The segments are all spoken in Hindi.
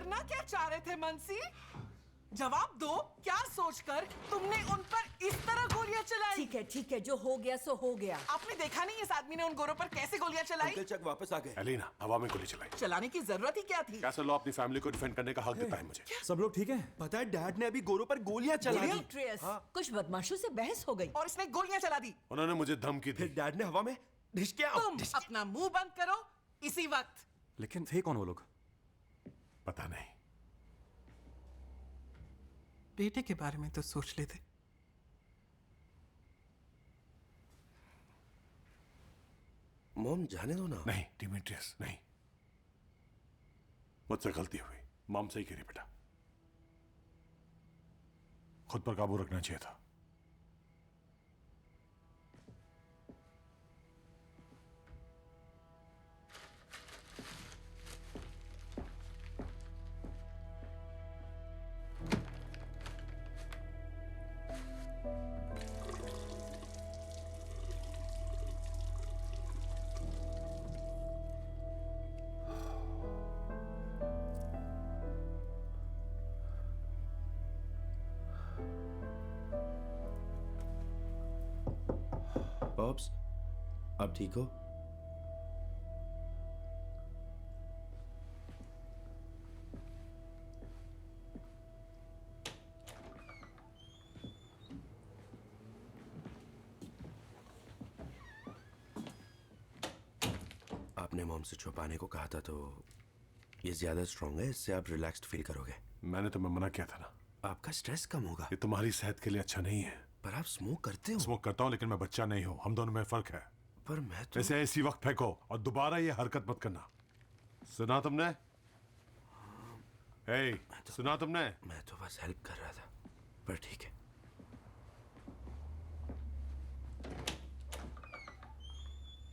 करना क्या चाह रहे थे मनसी? जवाब दो, क्या सोचकर तुमने उन पर इस तरह गोलियां चलाई? ठीक है, जो हो गया सो हो गया। आपने देखा नहीं इस आदमी ने उन गोरों पर कैसे गोलियां चलाई? अंकल चक वापस आ गए। एलिना हवा में गोली चलाई। चलाने की जरूरत ही क्या थी? कैसल लॉ अपनी फैमिली को डिफेंड करने का हक देता है मुझे। सब लोग ठीक हैं? पता है डैड ने अभी गोरों पर गोलियां चला दी। डिमिट्रियस, कुछ बदमाशों से बहस हो गई और इसने गोलियां चला दी। उन्होंने मुझे धमकी दी। फिर डैड ने हवा में ढिशके तुम अपना मुंह बंद करो इसी वक्त। लेकिन थे कौन वो लोग? पता नहीं। बेटे के बारे में तो सोच लेते। मॉम जाने दो ना। नहीं डिमिट्रियस नहीं, मुझसे गलती हुई। मॉम सही कह रही बेटा, खुद पर काबू रखना चाहिए था। पॉप्स, आप ठीक हो? आपने मॉम से छुपाने को कहा था तो ये ज्यादा स्ट्रांग है, इससे आप रिलैक्स्ड फील करोगे। मैंने तुम्हें मना किया था ना। आपका स्ट्रेस कम होगा। ये तुम्हारी सेहत के लिए अच्छा नहीं है। पर आप स्मोक करते हो। स्मोक करता हूँ लेकिन मैं बच्चा नहीं हूँ, हम दोनों में फर्क है। पर मैं तो इसे इसी वक्त फेंको और दोबारा ये हरकत मत करना। सुना तुमने? सुना तुमने? मैं तो बस हेल्प कर रहा था, पर ठीक है।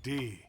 डी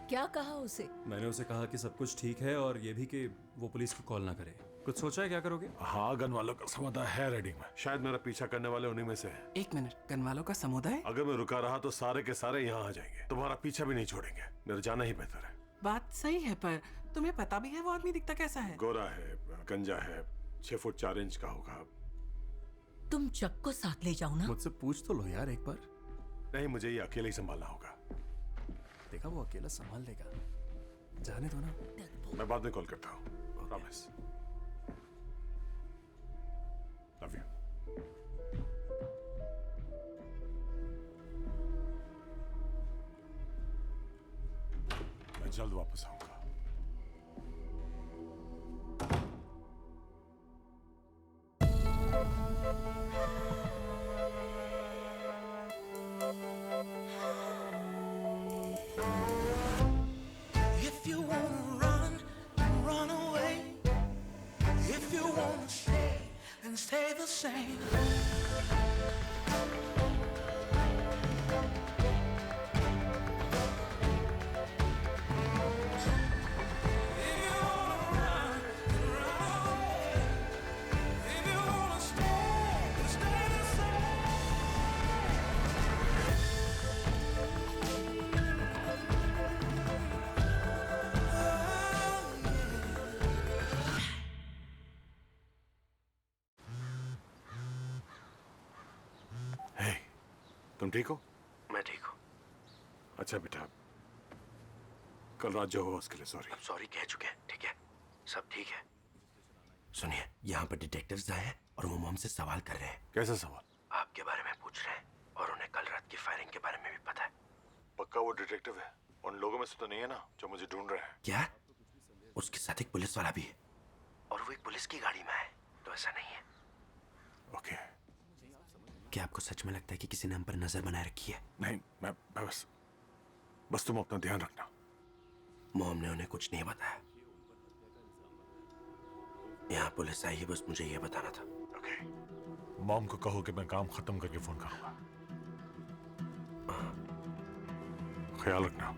क्या कहा उसे? मैंने उसे कहा कि सब कुछ ठीक है और ये भी कि वो पुलिस को कॉल ना करे। कुछ सोचा है क्या करोगे? हाँ, गन वालों का समुदाय है रेडी में। शायद मेरा पीछा करने वाले उन्हीं में से है। एक मिनट, गन वालों का समुदाय? अगर मैं रुका रहा तो सारे के सारे यहाँ आ जाएंगे। तुम्हारा पीछा भी नहीं छोड़ेंगे। मेरा जाना ही बेहतर है। बात सही है, पर तुम्हें पता भी है वो आदमी दिखता कैसा है? गोरा है, गंजा है, 6 फुट 4 इंच का होगा। तुम चक को साथ ले जाओ ना। मुझसे पूछ तो लो यार एक बार। नहीं, मुझे ये अकेले ही संभालना होगा। देखा, वो अकेला संभाल लेगा। जाने दो ना। मैं बाद में कॉल करता हूँ। प्रॉमिस। Love you. मैं जल्द वापस आऊंगा। If you wanna run, then run away. If you wanna stay, then stay the same. If you wanna run, then run away. If you wanna stay, then stay the same. हे, तुम ठीक हो? मैं ठीक हूँ। अच्छा बेटा, कल रात जो हुआ उसके लिए सॉरी। अब सॉरी कह चुके हैं, ठीक है? सब ठीक है। सुनिए, यहाँ पर डिटेक्टिव्स आए हैं और वो मॉम से सवाल कर रहे हैं। कैसा सवाल? आपके बारे में पूछ रहे हैं और उन्हें कल रात की फायरिंग के बारे में भी पता है। पक्का वो डिटेक्टिव है? उन लोगों में से तो नहीं है ना जो मुझे ढूंढ रहे हैं? क्या? उसके साथ एक पुलिस वाला भी है और वो एक पुलिस की गाड़ी में है, तो ऐसा नहीं है। ओके। क्या आपको सच में लगता है कि किसी ने हम पर नजर बनाए रखी है? नहीं, मैं बस तुम अपना ध्यान रखना। मॉम ने उन्हें कुछ नहीं बताया। यहाँ पुलिस आई है, बस मुझे ये बताना था। ओके। ओके मॉम को कहो कि मैं काम खत्म करके फोन करूंगा। ख्याल रखना।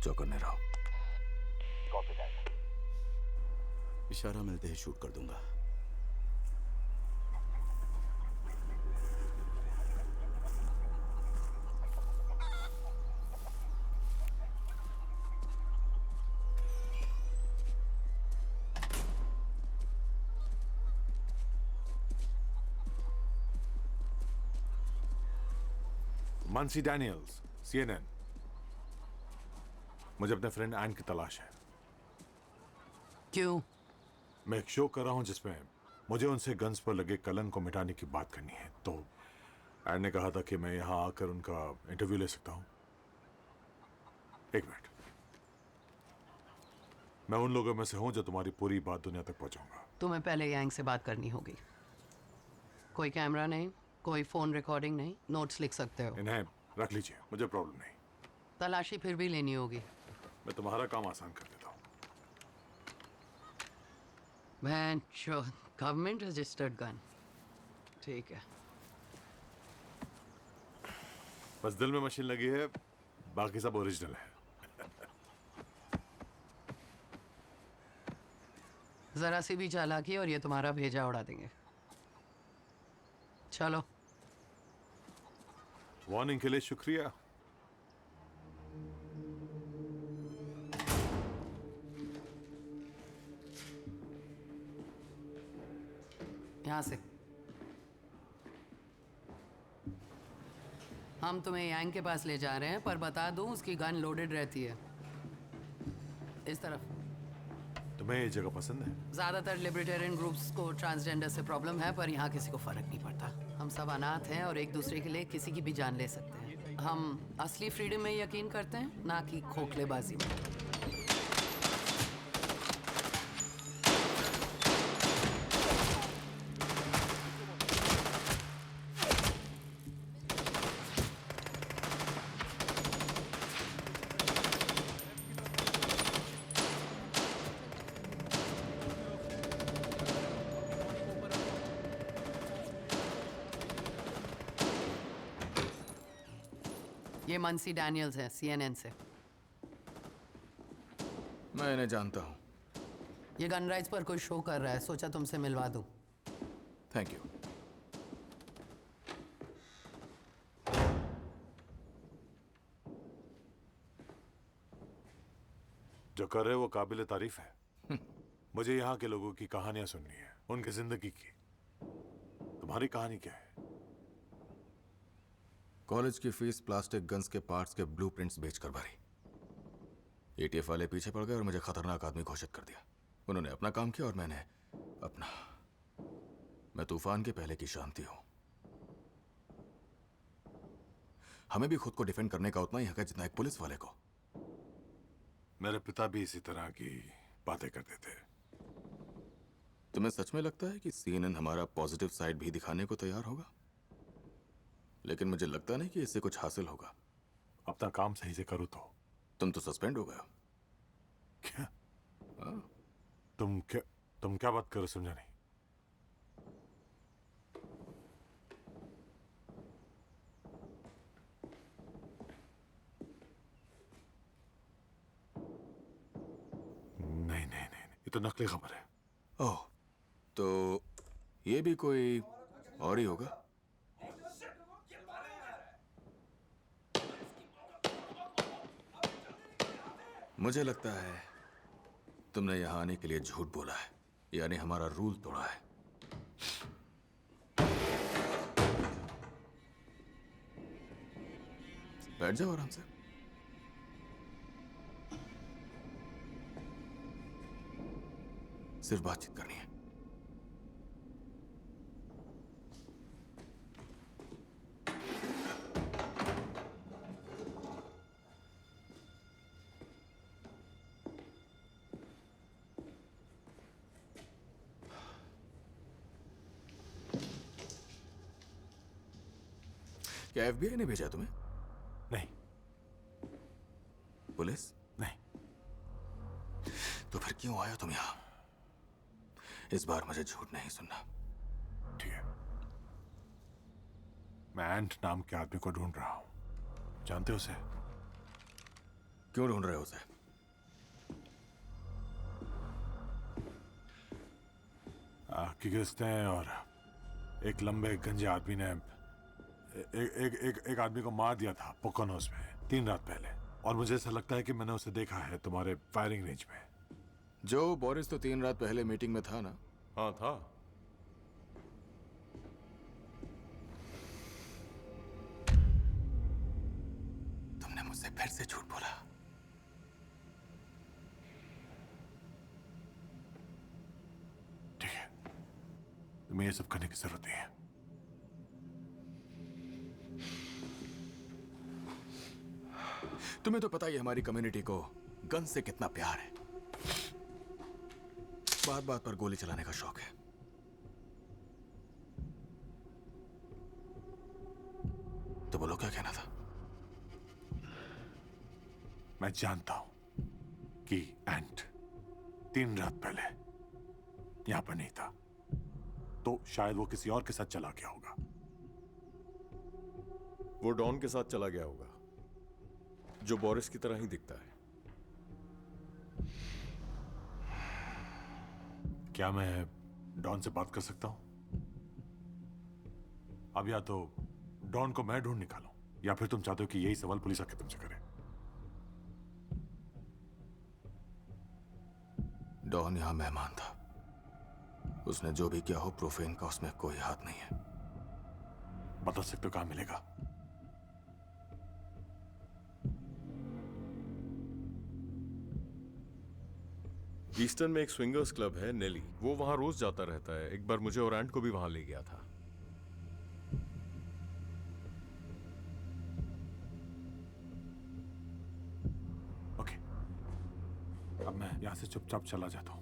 चौकन्ने रहो। इशारा मिलते ही शूट कर दूंगा। Mansi Daniels, CNN। मुझे अपने फ्रेंड एन की तलाश है। क्यों? मैं एक शो कर रहा हूं जिसमें मुझे उनसे गन्स पर लगे कलन को मिटाने की बात करनी है। तो एन ने कहा था कि मैं यहां आकर उनका इंटरव्यू ले सकता हूं। एक मिनट, मैं उन लोगों में से हूं जो तुम्हारी पूरी बात दुनिया तक पहुंचाऊंगा। तुम्हें पहले यांग से बात करनी होगी। कोई कैमरा नहीं, कोई फोन रिकॉर्डिंग नहीं, नोट्स लिख सकते हो। इन्हें रख लीजिए, मुझे प्रॉब्लम नहीं। तलाशी फिर भी लेनी होगी। मैं तुम्हारा काम आसान कर देता हूं। Government registered gun. ठीक है। बस दिल में मशीन लगी है, बाकी सब ओरिजिनल है। जरा सी भी चालाकी और ये तुम्हारा भेजा उड़ा देंगे। चलो। वार्निंग के लिए शुक्रिया। यहाँ से हम तुम्हें यांग के पास ले जा रहे हैं, पर बता दूं उसकी गन लोडेड रहती है। इस तरफ। तुम्हें ये जगह पसंद है? ज्यादातर लिबर्टेरियन ग्रुप्स को ट्रांसजेंडर से प्रॉब्लम है, पर यहाँ किसी को फर्क नहीं पड़ता। हम सब अनाथ हैं और एक दूसरे के लिए किसी की भी जान ले सकते हैं। हम असली फ्रीडम में यकीन करते हैं, ना कि खोखलेबाजी में। ये मानसी डैनियल्स है, CNN से। मैं इन्हें जानता हूँ। ये गन राइट्स पर कोई शो कर रहा है, सोचा तुमसे मिलवा दूं। Thank you. जो कर रहे हो वो काबिल तारीफ है। मुझे यहाँ के लोगों की कहानियां सुननी है, उनकी जिंदगी की। तुम्हारी कहानी क्या है? कॉलेज की फीस प्लास्टिक गन्स के पार्ट्स के ब्लूप्रिंट्स बेचकर भरी। ATF वाले पीछे पड़ गए और मुझे खतरनाक आदमी घोषित कर दिया। उन्होंने अपना काम किया और मैंने अपना। मैं तूफान के पहले की शांति हूं। हमें भी खुद को डिफेंड करने का उतना ही हक है जितना एक पुलिस वाले को। मेरे पिता भी इसी तरह की बातें करते थे। तुम्हें सच में लगता है कि CNN हमारा पॉजिटिव साइड भी दिखाने को तैयार होगा? लेकिन मुझे लगता नहीं कि इससे कुछ हासिल होगा। अपना काम सही से करो तो। तुम तो सस्पेंड हो गए हो। क्या? तुम क्या बात करो, समझा नहीं। नहीं, ये तो नकली खबर है। ओह, तो ये भी कोई और ही होगा। मुझे लगता है तुमने यहां आने के लिए झूठ बोला है, यानी हमारा रूल तोड़ा है। बैठ जाओ आराम से। सिर्फ बातचीत करनी है। क्या एफबीआई ने भेजा तुम्हें? नहीं। पुलिस? नहीं। तो फिर क्यों आए हो तुम यहां? इस बार मुझे झूठ नहीं सुनना। ठीक है। मैं एंट नाम के आदमी को ढूंढ रहा हूं। जानते हो उसे? क्यों ढूंढ रहे हो उसे? क्योंकि उसने और एक लंबे गंजे आदमी ने एक आदमी को मार दिया था पोकोनोस में 3 रात पहले, और मुझे ऐसा लगता है कि मैंने उसे देखा है तुम्हारे फायरिंग रेंज में। जो बोरिस तो 3 रात पहले मीटिंग में था ना? हाँ था। तुमने मुझसे फिर से झूठ बोला। ठीक है, तुम्हें ये सब करने की जरूरत नहीं है। तुम्हें तो पता ही है हमारी कम्युनिटी को गन से कितना प्यार है। बात बात पर गोली चलाने का शौक है। तो बोलो क्या कहना था? मैं जानता हूं कि एंट 3 रात पहले यहां पर नहीं था, तो शायद वो किसी और के साथ चला गया होगा। वो डॉन के साथ चला गया होगा, जो बोरिस की तरह ही दिखता है। क्या मैं डॉन से बात कर सकता हूं? अब या तो डॉन को मैं ढूंढ निकालूं, या फिर तुम चाहते हो कि यही सवाल पुलिस आके तुमसे करे। डॉन यहां मेहमान था। उसने जो भी किया हो प्रोफेन का उसमें कोई हाथ नहीं है। बता सकते हो कहां मिलेगा? ईस्टर्न में एक स्विंगर्स क्लब है नेली, वो वहां रोज जाता रहता है। एक बार मुझे और एंट को भी वहां ले गया था। ओके, अब मैं यहां से चुपचाप चला जाता हूं।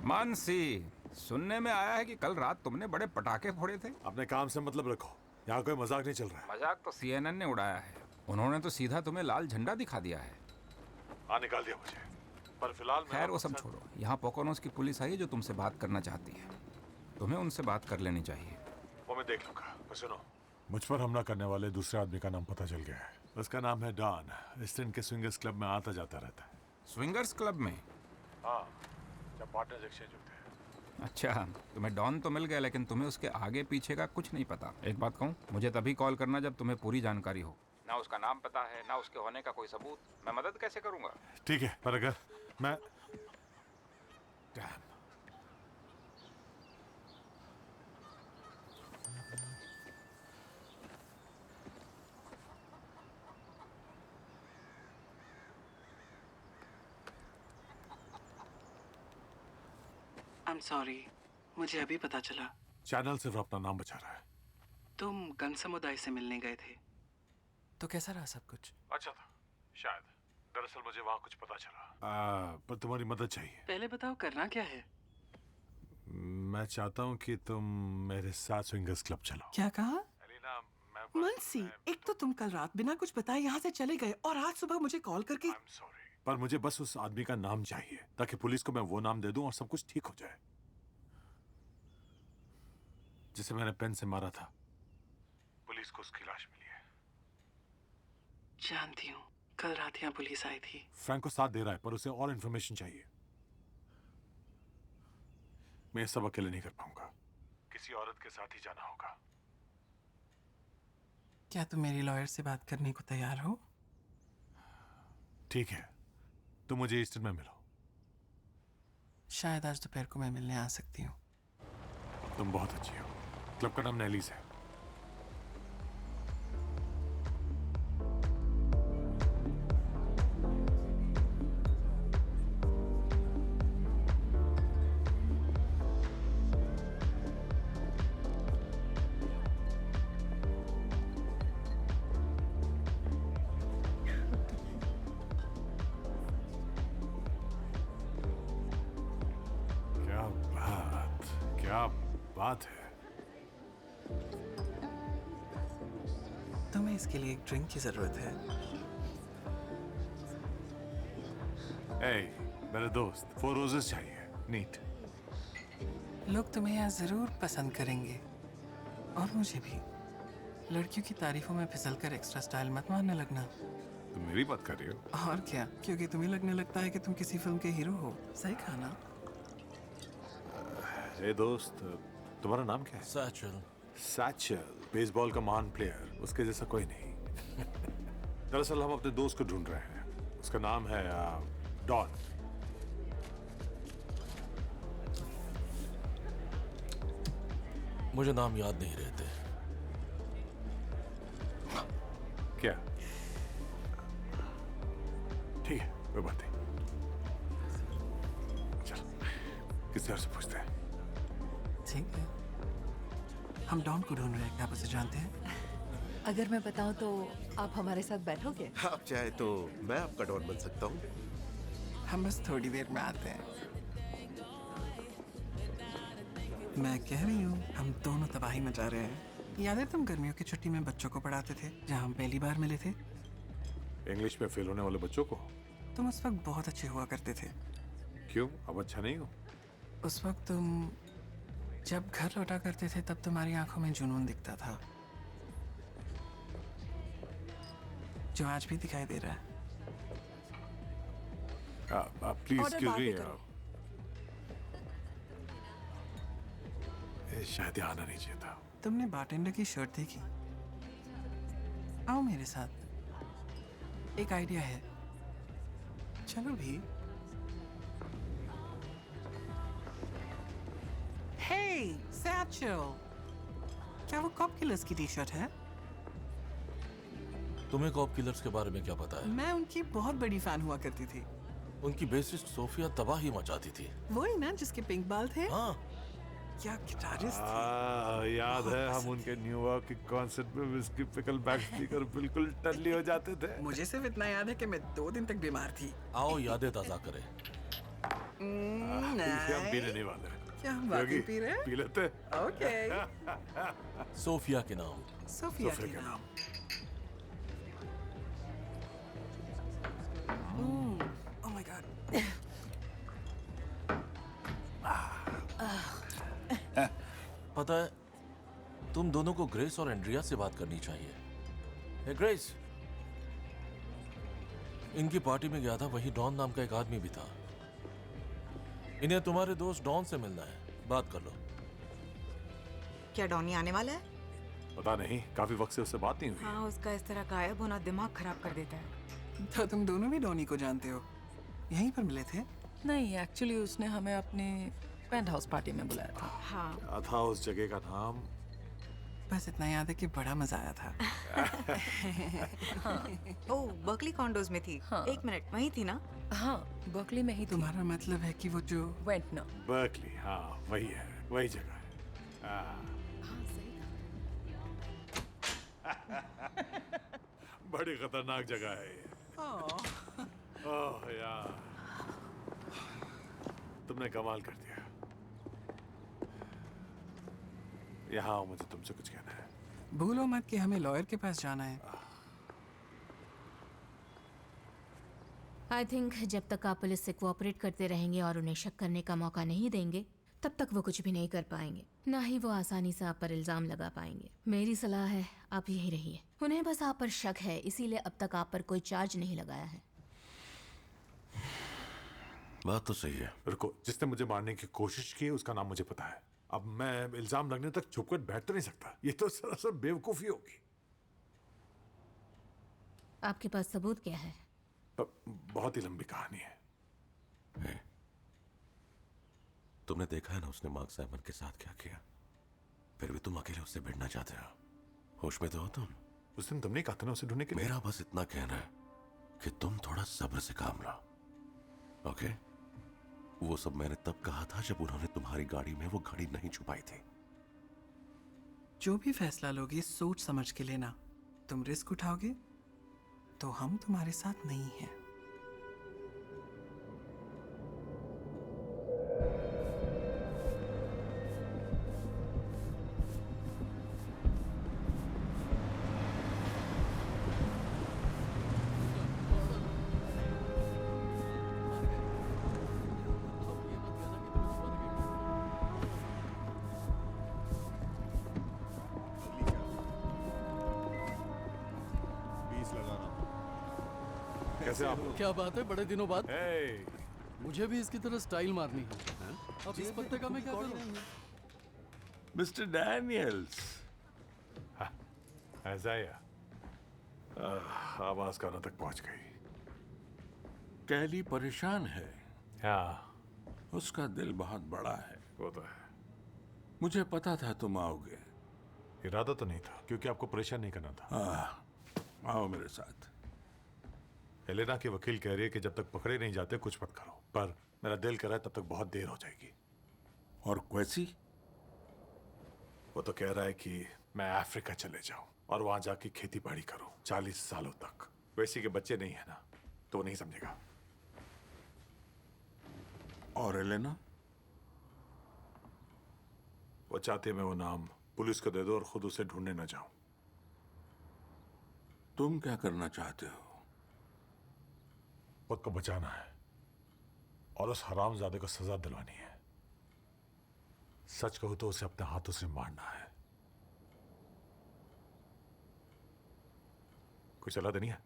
मानसी, सुनने में आया है कि कल रात तुमने बड़े पटाखे फोड़े थे। अपने काम से मतलब रखो, यहाँ कोई मजाक नहीं चल रहा है। मजाक तो CNN ने उड़ाया है। उन्होंने तो सीधा तुम्हें लाल झंडा दिखा दिया है। हाँ, निकाल दिया मुझे, पर फिलहाल खैर वो सब छोड़ो। यहाँ पोकोनोस की पुलिस आई है जो तुमसे बात करना चाहती है। तुम्हें उनसे बात कर लेनी चाहिए। वो मैं देख लूंगा। पर सुनो, मुझ पर हमला करने वाले दूसरे आदमी का नाम पता चल गया है। उसका नाम है डॉन। ईस्टर्न के स्विंगर्स क्लब में आता जाता रहता है। स्विंगर्स क्लब में? हाँ, जब पार्टनर्स एक्सचेंज होते हैं। अच्छा, तुम्हें डॉन तो मिल गया, लेकिन तुम्हें उसके आगे पीछे का कुछ नहीं पता। एक बात कहूँ, मुझे तभी कॉल करना जब तुम्हें पूरी जानकारी हो। ना उसका नाम पता है, ना उसके होने का कोई सबूत। मैं मदद कैसे करूंगा? ठीक है, पर अगर मैं I'm sorry, मुझे अभी पता चला। चैनल सिर्फ अपना नाम बचा रहा है। तुम गन समुदाय से मिलने गए थे। तो कैसा रहा सब कुछ? अच्छा था शायद। दरअसल मुझे वहां कुछ पता चला, पर तुम्हारी मदद चाहिए। पहले बताओ करना क्या है? मैं चाहता हूँ कि तुम मेरे साथ स्विंगर्स क्लब चलो। क्या कहा? एलिना, मानसी, एक तो तुम कल रात बिना कुछ बताए यहाँ से चले गए, और आज सुबह मुझे कॉल करके। I'm sorry, पर मुझे बस उस आदमी का नाम चाहिए ताकि पुलिस को मैं वो नाम दे दूं और सब कुछ ठीक हो जाए। जिसे मैंने पेन से मारा था, पुलिस को उसकी लाश मिली है। जानती हूँ, कल रात यहाँ पुलिस आई थी। फ्रैंको साथ दे रहा है, पर उसे और इन्फॉर्मेशन चाहिए। मैं ये सब अकेले नहीं कर पाऊंगा, किसी औरत के साथ ही जाना होगा। क्या तुम मेरी लॉयर से बात करने को तैयार हो? ठीक है, तुम मुझे ईस्टर्न में मिलो। शायद आज दोपहर को मैं मिलने आ सकती हूँ। तुम बहुत अच्छी हो। क्लब का नाम नेलीज है। क्या बात है। तुम्हें इसके लिए एक ड्रिंक की जरूरत है। मेरे दोस्त, 4 रोजेस चाहिए, नीट। लोग तुम्हें यहाँ जरूर पसंद करेंगे, और मुझे भी। लड़कियों की तारीफों में फिसलकर एक्स्ट्रा स्टाइल मत मारने लगना। तुम मेरी बात कर रही हो? और क्या, क्योंकि तुम्हें लगने लगता है कि तुम किसी फिल्म के हीरो हो। सही कहा ना? दोस्त, तुम्हारा नाम क्या है? सैचल। सैचल, बेसबॉल का महान प्लेयर, उसके जैसा कोई नहीं। दरअसल हम अपने दोस्त को ढूंढ रहे हैं। उसका नाम है डॉन। मुझे नाम याद नहीं रहते। क्या? ठीक है, कोई बात नहीं। चल, किसी और से पूछते हैं। ठीक है, हम डॉन को ढूंढ रहे हैं। क्या आप उसे जानते हैं? अगर मैं बताऊं तो आप हमारे साथ बैठोगे? आप चाहे तो मैं आपका डॉन बन सकता हूँ। हम बस थोड़ी देर में आते हैं। मैं कह रही हूँ, हम दोनों तबाही मचा रहे हैं। याद है तुम गर्मियों की छुट्टी में बच्चों को पढ़ाते थे, जहाँ हम पहली बार मिले थे? इंग्लिश में फेल होने वाले बच्चों को? तुम उस वक्त बहुत अच्छे हुआ करते थे। क्यों, अब अच्छा नहीं हो? उस वक्त तुम जब घर लौटा करते थे तब तुम्हारी आंखों में जुनून दिखता था, जो आज भी दिखाई दे रहा है। Please excuse me. शायद यहाँ आना नहीं चाहिए था। तुमने बारटेंडर की शर्ट देखी? आओ मेरे साथ, एक आइडिया है। चलो भी। हे सैचल, क्या वो कॉप किलर्स की टी शर्ट है? तुम्हें कॉप किलर्स के बारे में क्या पता है? मैं उनकी बहुत बड़ी फैन हुआ करती थी। उनकी बेसिस्ट सोफिया तबाही मचाती थी। वही ना जिसके पिंक बाल थे? हाँ। क्या गिटारिस्ट थी। याद है, हम उनके न्यूयॉर्क के कॉन्सर्ट में विस्की पिकल बैक स्पीकर बिल्कुल टल्ली हो जाते थे। मुझे सिर्फ इतना याद है कि मैं 2 दिन तक बीमार थी। आओ यादें ताजा करें। हम पीने नहीं वाले। क्या हम वाकई पी रहे हैं? पी लेते। ओके। सोफिया के नाम। सोफिया के नाम। Oh my God. पता है, तुम दोनों को ग्रेस और एंड्रिया से बात करनी चाहिए। हे ग्रेस, इनकी पार्टी में गया था, वही डॉन नाम का एक आदमी भी था। इन्हें तुम्हारे दोस्त डॉन से मिलना है, बात कर लो। क्या डॉनी आने वाला है? पता नहीं, काफी वक्त से उससे बात नहीं हुई। हाँ, उसका इस तरह गायब होना दिमाग खराब कर देता है। तो तुम दोनों भी डॉनी को जानते हो? यहीं पर मिले थे? नहीं, एक्चुअली उसने हमें अपने पेंट हाउस पार्टी में बुलाया था। हाँ। क्या था उस जगह का नाम? बस इतना याद है कि बड़ा मजा आया था। हाँ। ओह, बर्कली कॉन्डोज में थी। हाँ। 1 मिनट, वहीं थी ना? हाँ, बर्कली में ही थी। तुम्हारा मतलब है कि वो जो वेंटनर। बर्कली, हाँ वही है, वही जगह है। बड़ी खतरनाक जगह है ये। ओह यार, तुमने कमाल कर दिया। यहाँ आओ, मुझे तुमसे कुछ कहना है। भूलो मत कि हमें लॉयर के पास जाना है। आई थिंक जब तक आप पुलिस से कोऑपरेट करते रहेंगे और उन्हें शक करने का मौका नहीं देंगे, तब तक वो कुछ भी नहीं कर पाएंगे। ना ही वो आसानी से आप पर इल्जाम लगा पाएंगे। मेरी सलाह है, आप यहीं रहिए। उन्हें बस आप पर शक है, इसीलिए अब तक आप पर कोई चार्ज नहीं लगाया है। बात तो सही है। रुको, जिसने मुझे मारने की कोशिश की उसका नाम मुझे पता है। अब मैं इल्जाम लगने तक चुप कर बैठ तो नहीं सकता। ये तो सरासर बेवकूफी होगी। आपके पास सबूत क्या है? बहुत ही लंबी कहानी है। तुमने देखा है ना उसने मार्क साइमन के साथ क्या किया, फिर भी तुम अकेले उससे भिड़ना चाहते हो। होश में तो हो तुम? उस दिन तुमने कहा था ना उसे ढूंढने के लिए। मेरा बस इतना कहना है कि तुम थोड़ा सब्र से काम लो, ओके? वो सब मैंने तब कहा था जब उन्होंने तुम्हारी गाड़ी में वो घड़ी नहीं छुपाई थी। जो भी फैसला लोगे सोच समझ के लेना। तुम रिस्क उठाओगे तो हम तुम्हारे साथ नहीं हैं। कैसे आप? क्या बात है, बड़े दिनों बाद। Hey! मुझे भी इसकी तरह स्टाइल मारनी है। अब इस पत्ते का मैं क्या करूं? Mister Daniels. आइज़ाया, आवाज कानों तक पहुंच गई। कैली परेशान है। हाँ, उसका दिल बहुत बड़ा है। वो तो है। मुझे पता था तुम आओगे। इरादा तो नहीं था, क्योंकि आपको परेशान नहीं करना था। आओ मेरे साथ। एलेना की वकील कह रही है कि जब तक पकड़े नहीं जाते कुछ मत करो, पर मेरा दिल कह रहा है तब तक बहुत देर हो जाएगी। और क्वेसी? वो तो कह रहा है कि मैं अफ्रीका चले जाऊं और वहां जाके खेती बाड़ी करूं 40 सालों तक। वैसी के बच्चे नहीं है ना, तो वो नहीं समझेगा। और एलेना? वो चाहते मैं वो नाम पुलिस को दे दो और खुद उसे ढूंढने न जाऊं। तुम क्या करना चाहते हो? खुद को बचाना है और उस हरामजादे को सजा दिलवानी है। सच कहूं तो उसे अपने हाथों से मारना है। कोई सलाह देनी है?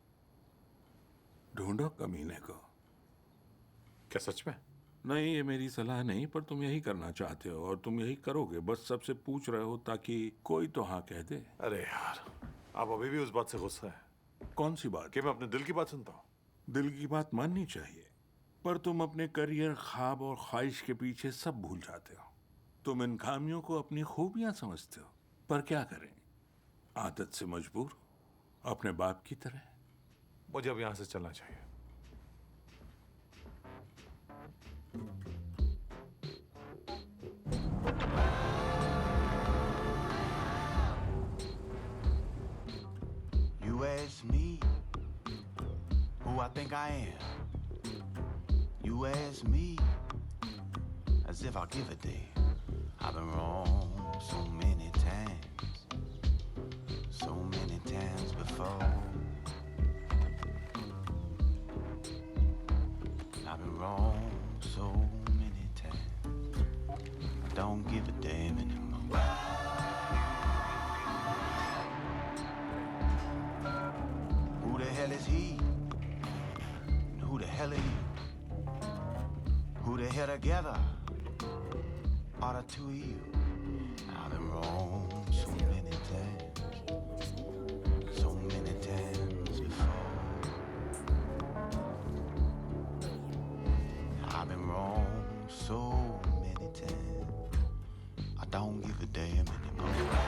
ढूंढो कमीने को। क्या सच में? नहीं, ये मेरी सलाह नहीं, पर तुम यही करना चाहते हो और तुम यही करोगे। बस सबसे पूछ रहे हो ताकि कोई तो हाँ कह दे। अरे यार, आप अभी भी उस बात से गुस्सा है? कौन सी बात? कि मैं अपने दिल की बात सुनता हूँ। दिल की बात माननी चाहिए, पर तुम अपने करियर, ख्वाब और ख्वाहिश के पीछे सब भूल जाते हो। तुम इन खामियों को अपनी खूबियां समझते हो, पर क्या करें, आदत से मजबूर, अपने बाप की तरह। मुझे अब यहां से चलना चाहिए। You ask me who I think I am. You ask me as if I'll give a damn. I've been wrong so many times before. I've been wrong so many times. I don't give a damn anymore. Who the hell is he? And who the hell are you? Who the hell together are the two of you? I've been wrong so many times. So many times before. I've been wrong so many times. I don't give a damn anymore.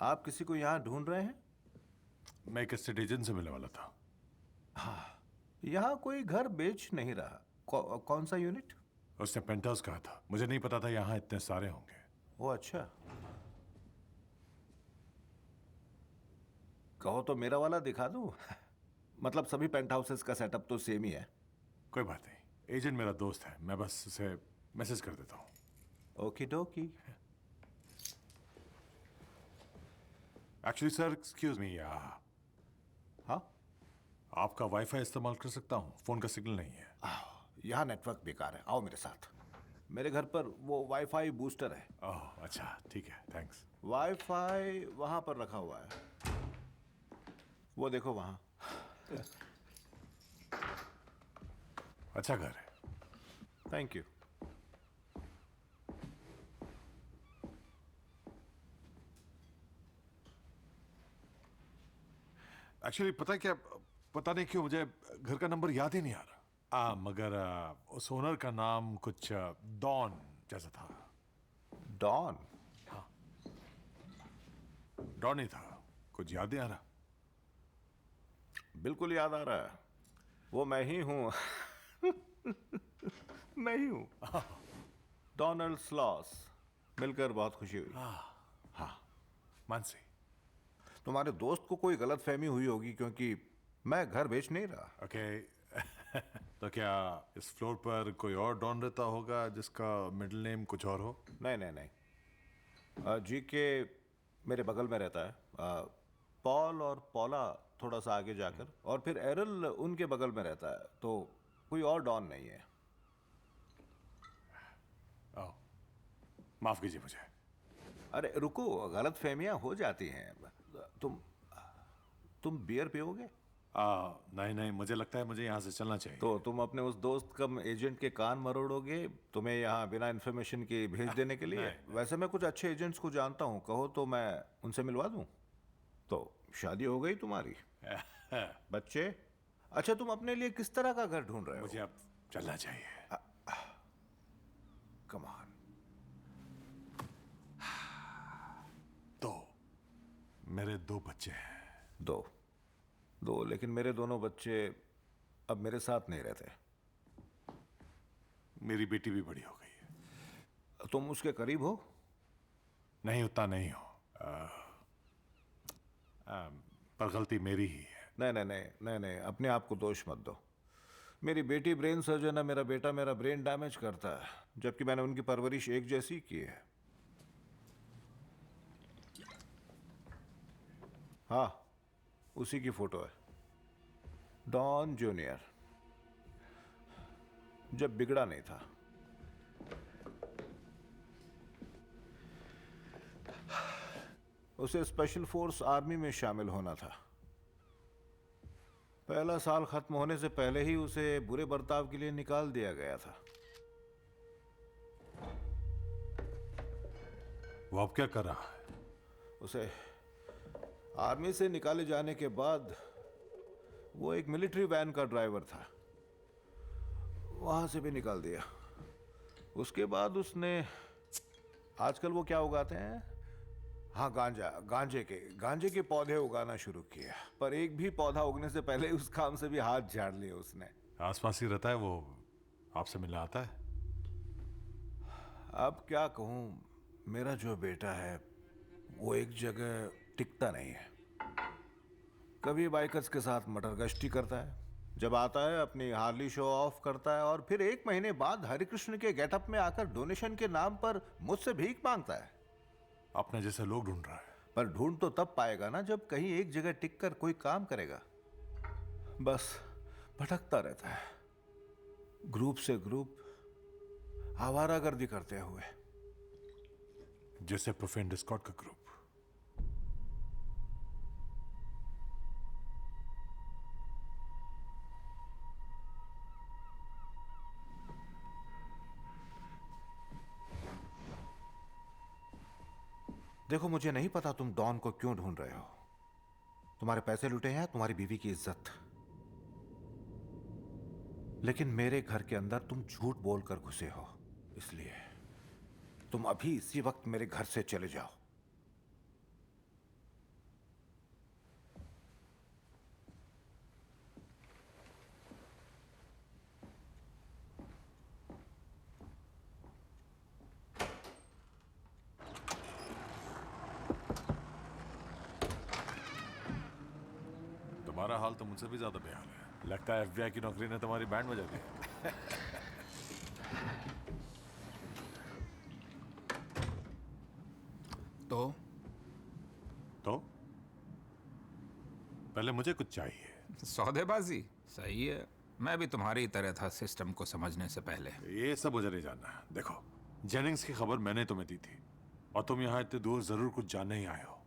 आप किसी को यहाँ ढूंढ रहे हैं? मैं एक एस्टेट एजेंट से मिलने वाला था। हाँ, यहाँ कोई घर बेच नहीं रहा। कौन सा यूनिट? उसने पेंट हाउस कहा था। मुझे नहीं पता था यहाँ इतने सारे होंगे। वो अच्छा। कहो तो मेरा वाला दिखा दूं? मतलब सभी पेंट हाउसेस का सेटअप तो सेम ही है। कोई बात नहीं, एजेंट मेरा दोस्त है, मैं बस उसे मैसेज कर देता हूँ। Okay dokey. Actually sir, excuse me. हाँ, आपका वाईफाई इस्तेमाल कर सकता हूँ? फोन का सिग्नल नहीं है। यहाँ नेटवर्क बेकार है। आओ मेरे साथ। मेरे घर पर वो वाईफाई बूस्टर है। ओह अच्छा, ठीक है, थैंक्स। वाईफाई वहां पर रखा हुआ है, वो देखो वहां। अच्छा घर है। Thank you. एक्चुअली पता है क्या, पता नहीं क्यों मुझे घर का नंबर याद ही नहीं आ रहा। मगर उस ओनर का नाम कुछ डॉन जैसा था। डॉन? हाँ, डॉन ही था। कुछ याद नहीं आ रहा। बिल्कुल याद आ रहा है, वो मैं ही हूं। मैं ही हूं, डोनाल्ड स्लॉस। मिलकर बहुत खुशी हुई। हाँ, मानसी। तुम्हारे दोस्त को कोई गलत फहमी हुई होगी, क्योंकि मैं घर बेच नहीं रहा। ओके। तो क्या इस फ्लोर पर कोई और डॉन रहता होगा जिसका मिडिल नेम कुछ और हो? नहीं नहीं नहीं, जी के मेरे बगल में रहता है। पॉल और पॉला थोड़ा सा आगे जाकर, और फिर एरल उनके बगल में रहता है। तो कोई और डॉन नहीं है। माफ कीजिए मुझे। अरे रुको, गलत फहमियां हो जाती हैं। तुम बियर पियोगे? नहीं नहीं, मुझे लगता है मुझे यहाँ से चलना चाहिए। तो तुम अपने उस दोस्त कम एजेंट के कान मरोड़ोगे तुम्हें यहाँ बिना इन्फॉर्मेशन के भेज देने के लिए? वैसे मैं कुछ अच्छे एजेंट्स को जानता हूँ, कहो तो मैं उनसे मिलवा दूँ। तो शादी हो गई तुम्हारी? बच्चे? अच्छा, तुम अपने लिए किस तरह का घर ढूंढ रहे हो? मुझे अब चलना चाहिए। Come on. तो मेरे 2 बच्चे हैं। दो, लेकिन मेरे दोनों बच्चे अब मेरे साथ नहीं रहते। मेरी बेटी भी बड़ी हो गई है। तुम उसके करीब हो? नहीं, उतना नहीं हो। पर गलती मेरी ही है। नहीं नहीं नहीं नहीं नहीं, अपने आप को दोष मत दो। मेरी बेटी ब्रेन सर्जन है, मेरा बेटा मेरा ब्रेन डैमेज करता है, जबकि मैंने उनकी परवरिश एक जैसी की है। हाँ, उसी की फोटो है। डॉन जूनियर, जब बिगड़ा नहीं था। उसे स्पेशल फोर्स आर्मी में शामिल होना था। पहला साल खत्म होने से पहले ही उसे बुरे बर्ताव के लिए निकाल दिया गया था। वो अब क्या कर रहा है? उसे आर्मी से निकाले जाने के बाद वो एक मिलिट्री वैन का ड्राइवर था, वहां से भी निकाल दिया। उसके बाद उसने, आजकल वो क्या उगाते हैं, हाँ गांजे के पौधे उगाना शुरू किया। पर एक भी पौधा उगने से पहले उस काम से भी हाथ झाड़ लिए उसने। आसपास ही रहता है वो, आपसे मिलने आता है? अब क्या कहूँ, मेरा जो बेटा है वो एक जगह टिकता नहीं है। कभी बाइकर्स के साथ मटर गश्ती करता है, जब आता है अपनी हार्ली शो ऑफ करता है, और फिर 1 महीने बाद हरिकृष्ण के गेटअप में आकर डोनेशन के नाम पर मुझसे भीख मांगता है। अपने जैसे लोग ढूंढ रहा है। पर ढूंढ तो तब पाएगा ना जब कहीं एक जगह टिक कर कोई काम करेगा। बस भटकता रहता है, ग्रुप से ग्रुप आवारागर्दी करते हुए। जैसे प्रोफेन डिस्कॉर्ड का ग्रुप। देखो, मुझे नहीं पता तुम डॉन को क्यों ढूंढ रहे हो। तुम्हारे पैसे लुटे हैं, तुम्हारी बीवी की इज्जत। लेकिन मेरे घर के अंदर तुम झूठ बोलकर घुसे हो, इसलिए तुम अभी इसी वक्त मेरे घर से चले जाओ। तुम्हारा हाल तो मुझसे भी ज्यादा बेहाल है। लगता है FBI की नौकरी ने तुम्हारी बैंड बजा दी। तो पहले मुझे कुछ चाहिए। सौदेबाजी सही है। मैं भी तुम्हारी तरह था सिस्टम को समझने से पहले। ये सब मुझे नहीं जानना। देखो, जेनिंग्स की खबर मैंने तुम्हें दी थी, और तुम यहां इतने दूर जरूर कुछ जानने ही आए हो।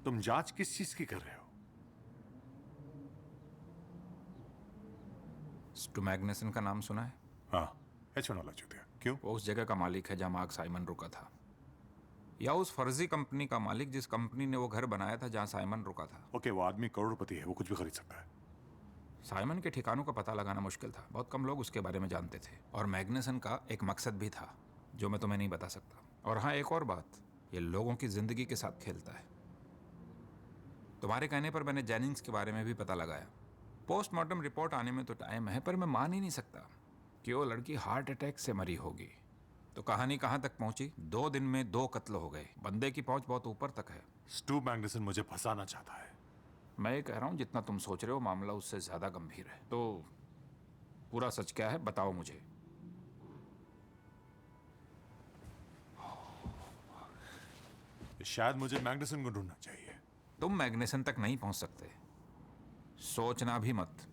तुम जांच किस चीज की कर रहे हो? स्टू मैग्नेसन का नाम सुना है? हाँ, H1 वाला चूतिया। क्यों? वो उस जगह का मालिक है जहाँ मार्क साइमन रुका था, या उस फर्जी कंपनी का मालिक जिस कंपनी ने वो घर बनाया था जहाँ साइमन रुका था। ओके, वो आदमी करोड़पति है, वो कुछ भी खरीद सकता है। साइमन के ठिकानों का पता लगाना मुश्किल था, बहुत कम लोग उसके बारे में जानते थे, और मैग्नेसन का एक मकसद भी था जो मैं तुम्हें नहीं बता सकता। और हाँ, एक और बात, ये लोगों की जिंदगी के साथ खेलता है। तुम्हारे कहने पर मैंने जेनिंग्स के बारे में भी पता लगाया। पोस्टमार्टम रिपोर्ट आने में तो टाइम है, पर मैं मान ही नहीं सकता कि वो लड़की हार्ट अटैक से मरी होगी। तो कहानी कहाँ तक पहुंची? 2 दिन में 2 कत्ल हो गए। बंदे की पहुंच बहुत ऊपर तक है। स्टू मैग्नेसन मुझे फंसाना चाहता है। मैं ये कह रहा हूँ, जितना तुम सोच रहे हो मामला उससे ज्यादा गंभीर है। तो पूरा सच क्या है बताओ मुझे। शायद मुझे मैग्नेसन को ढूंढना चाहिए। तुम मैग्नेसन तक नहीं पहुंच सकते, सोचना भी मत।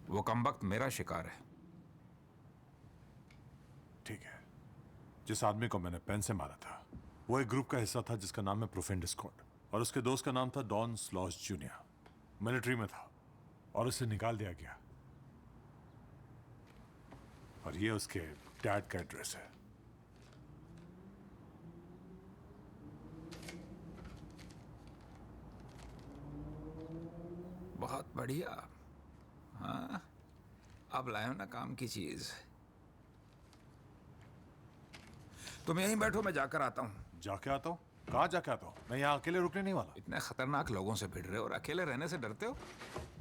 वो कमबख्त मेरा शिकार है। ठीक है, जिस आदमी को मैंने पेन से मारा था वो एक ग्रुप का हिस्सा था जिसका नाम है प्रोफेंड स्क्वाड, और उसके दोस्त का नाम था डॉन स्लॉस जूनियर। मिलिट्री में था और उसे निकाल दिया गया। और ये उसके डैड का एड्रेस है। बहुत बढ़िया। हाँ, अब लाए हो ना काम की चीज। तुम यहीं बैठो, मैं जाकर आता हूँ। जाके आता हूँ? कहाँ जाके आता हूँ? मैं यहाँ अकेले रुकने नहीं वाला। इतने खतरनाक लोगों से भिड़ रहे हो और अकेले रहने से डरते हो?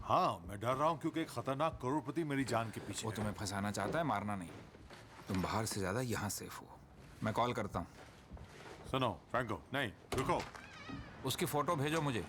हाँ, मैं डर रहा हूँ क्योंकि एक खतरनाक करोड़पति मेरी जान के पीछे वो है। तुम्हें फंसाना चाहता है, मारना नहीं। तुम बाहर से ज्यादा यहाँ सेफ हो। मैं कॉल करता हूँ। सुनो फ्रैंको, नहीं रुको। उसकी फोटो भेजो मुझे।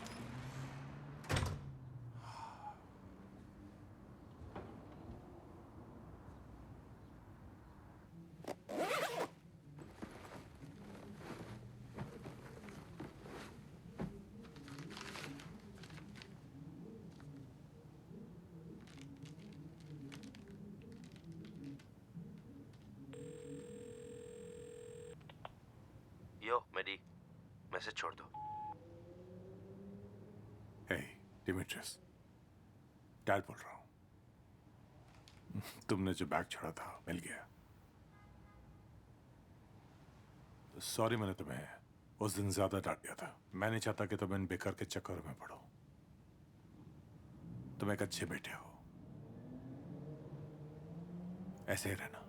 यो मेडी, मैसेज छोड़ दो। हे डिमिट्रियस, डैड बोल रहा हूँ। तुमने जो बैग छोड़ा था मिल गया। सॉरी, मैंने तुम्हें उस दिन ज्यादा डांट दिया था। मैं नहीं चाहता कि तुम इन बेकार के चक्कर में पड़ो। तुम एक अच्छे बेटे हो, ऐसे ही रहना।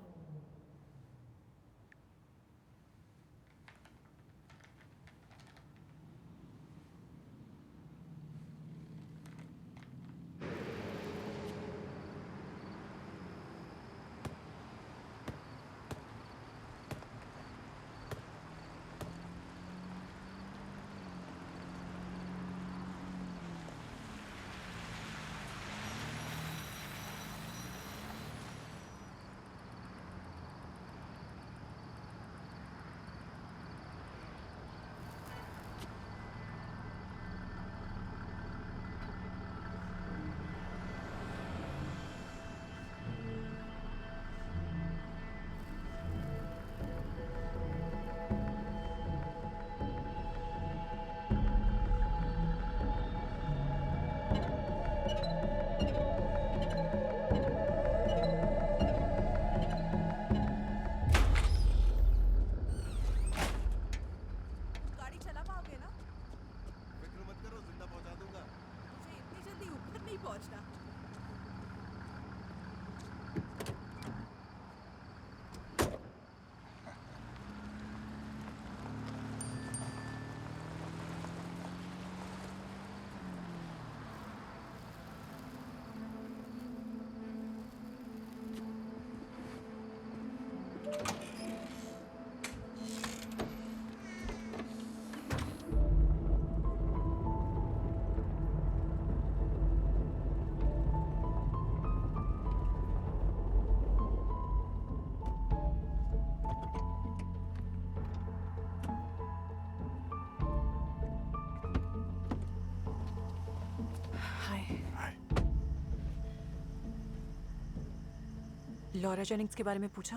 लॉरा जेनिंग्स के बारे में पूछा?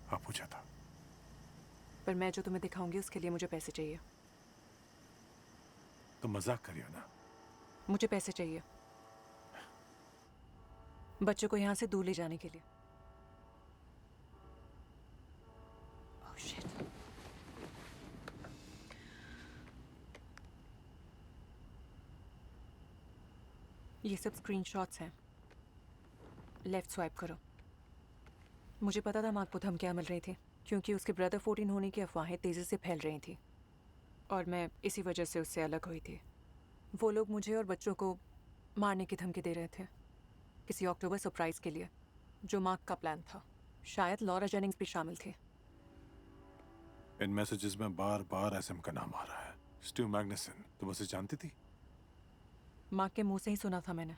हाँ, पूछा था। पर मैं जो तुम्हें दिखाऊंगी उसके लिए मुझे पैसे चाहिए। तुम मजाक करियो ना। मुझे पैसे चाहिए। बच्चों को यहाँ से दूर ले जाने के लिए। Oh, shit. ये सब स्क्रीनशॉट्स हैं। लेफ्ट स्वाइप करो। मुझे पता था मार्क को धमकियाँ मिल रही थी क्योंकि उसके ब्रदर 14 होने की अफवाहें तेज़ी से फैल रही थी और मैं इसी वजह से उससे अलग हुई थी। वो लोग मुझे और बच्चों को मारने की धमकी दे रहे थे किसी अक्टूबर सरप्राइज के लिए जो मार्क का प्लान था। शायद लॉरा जेनिंग्स भी शामिल थी। इन मैसेजेस में बार बार एसएम का नाम आ रहा है। स्टीव मैग्नेसन, तुम उसे जानती थी? मार्क के मुंह से ही सुना था मैंने।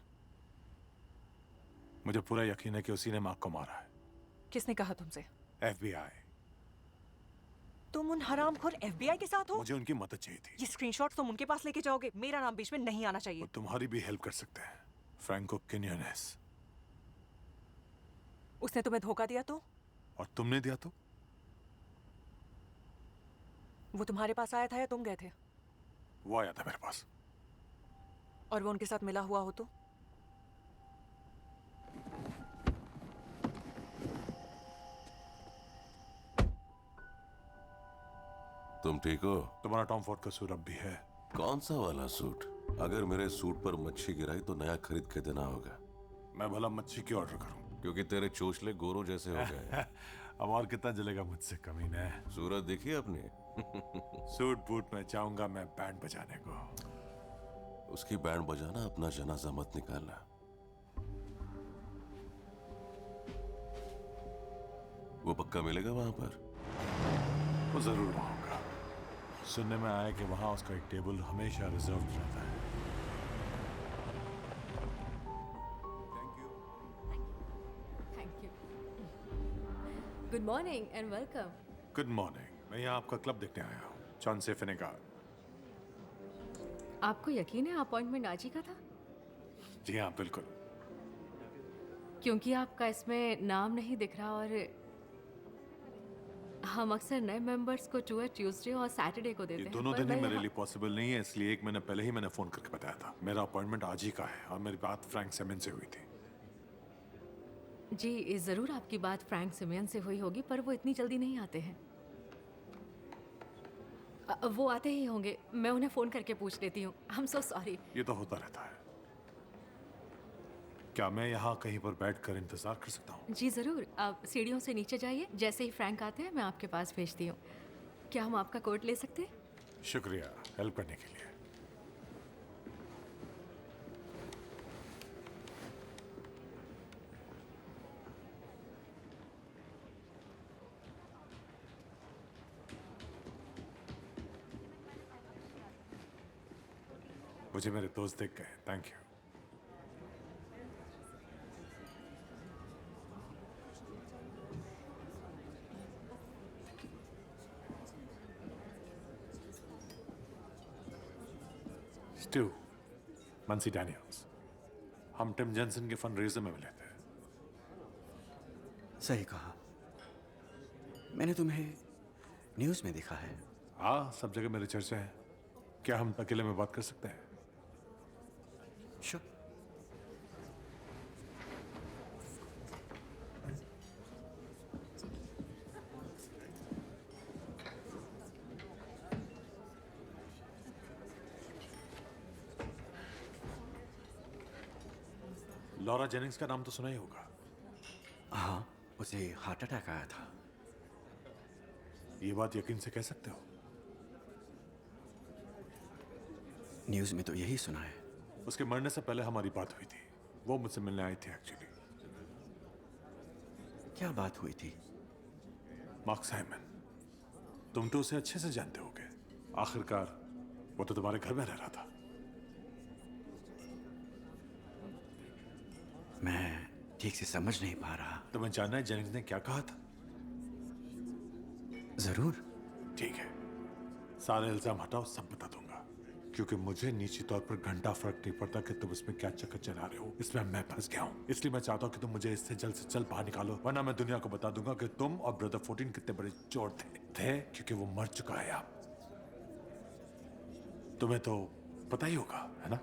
मुझे पूरा यकीन है कि उसी ने मार्क को मारा है। किसने कहा तुमसे? FBI। तुम उन हरामखोर FBI के साथ हो? मुझे उनकी मदद चाहिए थी। ये स्क्रीनशॉट्स तुम उनके पास लेके जाओगे? मेरा नाम बीच में नहीं आना चाहिए। वो तुम्हारी भी हेल्प कर सकते हैं। फ्रैंको किनियोनेस। उसने तुम्हें धोखा दिया तो? और तुमने दिया तो? वो तुम्हारे पास आया था या तुम गए थे? वो आया था मेरे पास। और वो उनके साथ मिला हुआ हो तो? तुम ठीक हो? तुम्हारा टॉम फोर्ड का सूट अब भी है। कौन सा वाला सूट? अगर मेरे सूट पर मच्छी गिराई तो नया खरीद के देना होगा। मैं भला मच्छी क्यों ऑर्डर करूं? क्योंकि तेरे चोचले गोरों जैसे हो गए। अब और कितना जलेगा मुझसे, कमीने। सूरत देखी आपने? सूट बूट में चाहूंगा मैं बैंड बजाने को। उसकी बैंड बजाना, अपना जनाजा मत निकालना। वो पक्का मिलेगा वहां पर? वो जरूर आऊंगा। सुनने में आया कि वहां उसका एक टेबल हमेशा रिजर्व रहता है। Thank you. Good morning and welcome. Good morning. मैं यहाँ आपका क्लब देखने आया हूँ, जॉन सेफने का। आपको यकीन है अपॉइंटमेंट आज ही का था? जी हाँ, बिल्कुल। क्योंकि आपका इसमें नाम नहीं दिख रहा और हम अक्सर नए मेंबर्स को टूर ट्यूसडे और सैटरडे को देते ये हैं। दोनों पर दिन ही मैं मेरे यहाँ- लिए पॉसिबल नहीं है, इसलिए एक महीने पहले ही मैंने फोन करके बताया था। मेरा अपॉइंटमेंट आज ही का है और मेरी बात फ्रैंक सिमन से हुई थी। जी ज़रूर आपकी बात फ्रैंक सिमियन से हुई होगी, पर वो इतनी जल्दी नहीं आते हैं। वो आते ही होंगे, मैं उन्हें फ़ोन करके पूछ लेती हूँ। I am so sorry. ये तो होता रहता है। क्या मैं यहाँ कहीं पर बैठकर इंतजार कर सकता हूँ? जी ज़रूर, आप सीढ़ियों से नीचे जाइए। जैसे ही फ्रैंक आते हैं मैं आपके पास भेजती हूँ। क्या हम आपका कोट ले सकते हैं? शुक्रिया हेल्प करने के लिए। मुझे मेरे दोस्त देख गए, थैंक यू। स्टीव, मंसी डैनियल्स। हम टिम जेंसन के फंड रेजर में मिले थे। सही कहा। मैंने तुम्हें न्यूज़ में देखा है। हाँ, सब जगह मेरी चर्चा है। क्या हम अकेले में बात कर सकते हैं? श्योर। लॉरा जेनिंग्स का नाम तो सुना ही होगा। हाँ, उसे हार्ट अटैक आया था। ये बात यकीन से कह सकते हो? न्यूज़ में तो यही सुना है। उसके मरने से पहले हमारी बात हुई थी। वो मुझसे मिलने आई थी एक्चुअली। क्या बात हुई थी? मार्क साइमन, तुम तो उसे अच्छे से जानते होगे। आखिरकार वो तो तुम्हारे घर में रह रहा था। मैं ठीक से समझ नहीं पा रहा। तुम्हें जानना है जेनिंग्स ने क्या कहा था? जरूर। ठीक है, सारे इल्जाम हटाओ, सब बता दूंगा। क्योंकि मुझे निजी तौर पर घंटा फर्क नहीं पड़ता कि तुम इसमें क्या चक्कर चला रहे हो। इसमें मैं फंस गया हूँ, इसलिए मैं चाहता हूँ कि तुम मुझे इससे जल्द से जल्द बाहर निकालो, वरना मैं दुनिया को बता दूंगा कि तुम और ब्रदर 14 कितने बड़े चोर थे क्योंकि वो मर चुका है। आप तुम्हें तो पता ही होगा, है ना?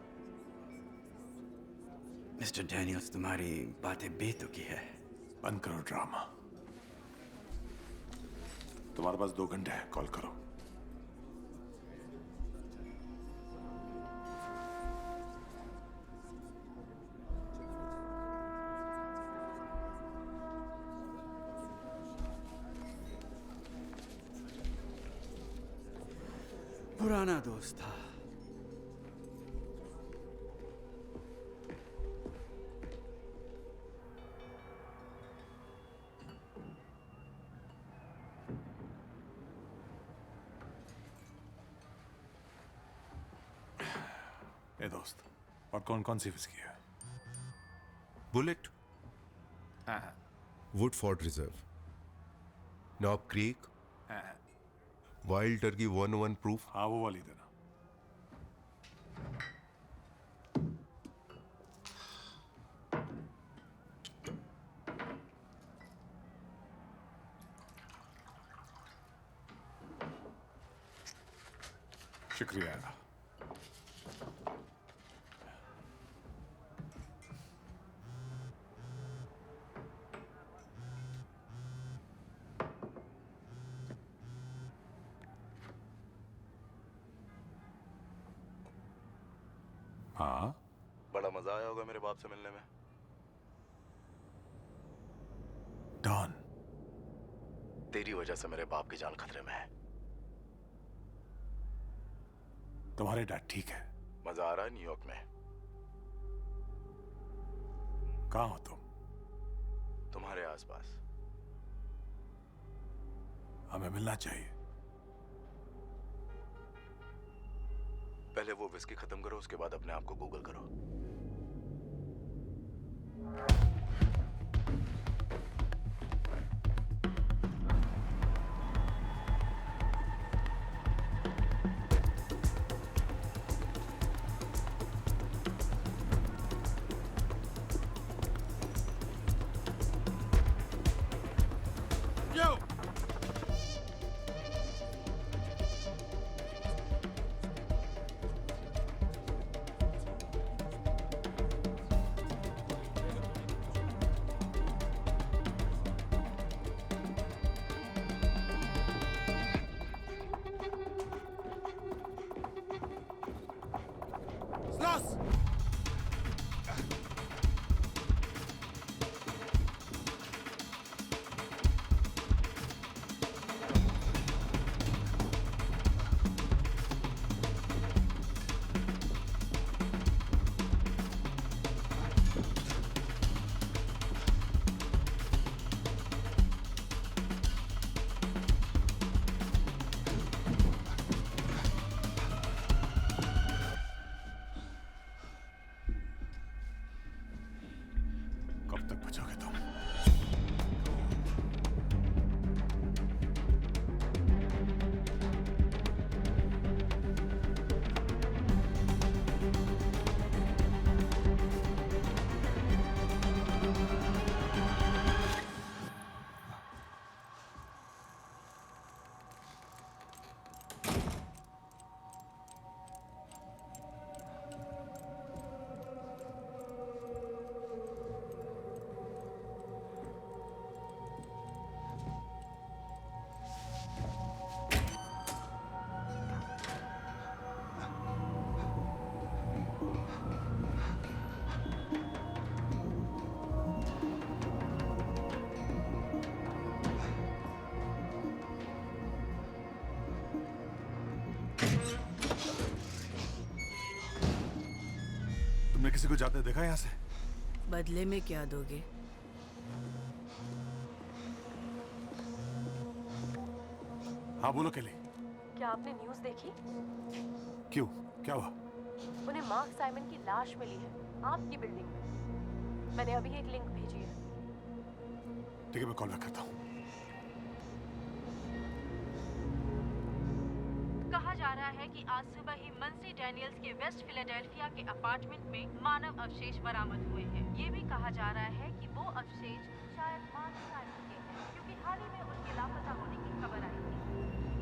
मिस्टर डैनियल्स, तुम्हारी बातें बेतुकी है। बंद करो ड्रामा। तुम्हारे पास 2 घंटे हैं, कॉल करो। पुराना दोस्त था। ए दोस्त, और कौन कौन सी विस्की है? Bullet, Woodford reserve, knob creek, wild Turkey 101 proof. हाँ, वो वाली देना। शुक्रिया। हाँ, बड़ा मजा आया होगा मेरे बाप से मिलने में। डॉन, तेरी वजह से मेरे बाप की जान खतरे में है। तुम्हारे डैड ठीक है? मजा आ रहा है न्यूयॉर्क में। कहाँ हो तुम? तुम्हारे आसपास। हमें मिलना चाहिए। पहले वो विस्की खत्म करो, उसके बाद अपने आप को गूगल करो। तुमने किसी को जाते देखा यहाँ से? बदले में क्या दोगे? हाँ बोलो केली। क्या आपने न्यूज़ देखी? क्यों, क्या हुआ? उन्हें मार्क साइमन की लाश मिली है आपकी बिल्डिंग में। मैंने अभी एक लिंक भेजी है। ठीक है, मैं कॉल बैक करता हूँ। कहा जा रहा है कि आज सुबह ही मंसी डैनियल्स के वेस्ट फिलाडेल्फिया के अपार्टमेंट में मानव अवशेष बरामद हुए हैं। ये भी कहा जा रहा है कि वो अवशेष शायद मार्क साइमन के हैं, क्योंकि हाल ही में उनके लापता होने की खबर आई थी।